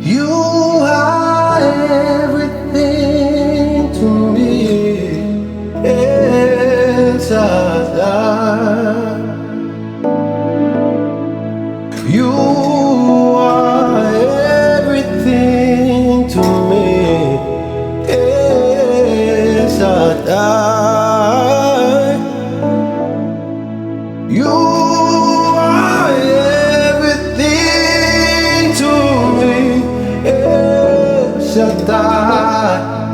You are everything to me. El Shaddai. You are everything to me. El Shaddai. You are everything to me. El Shaddai.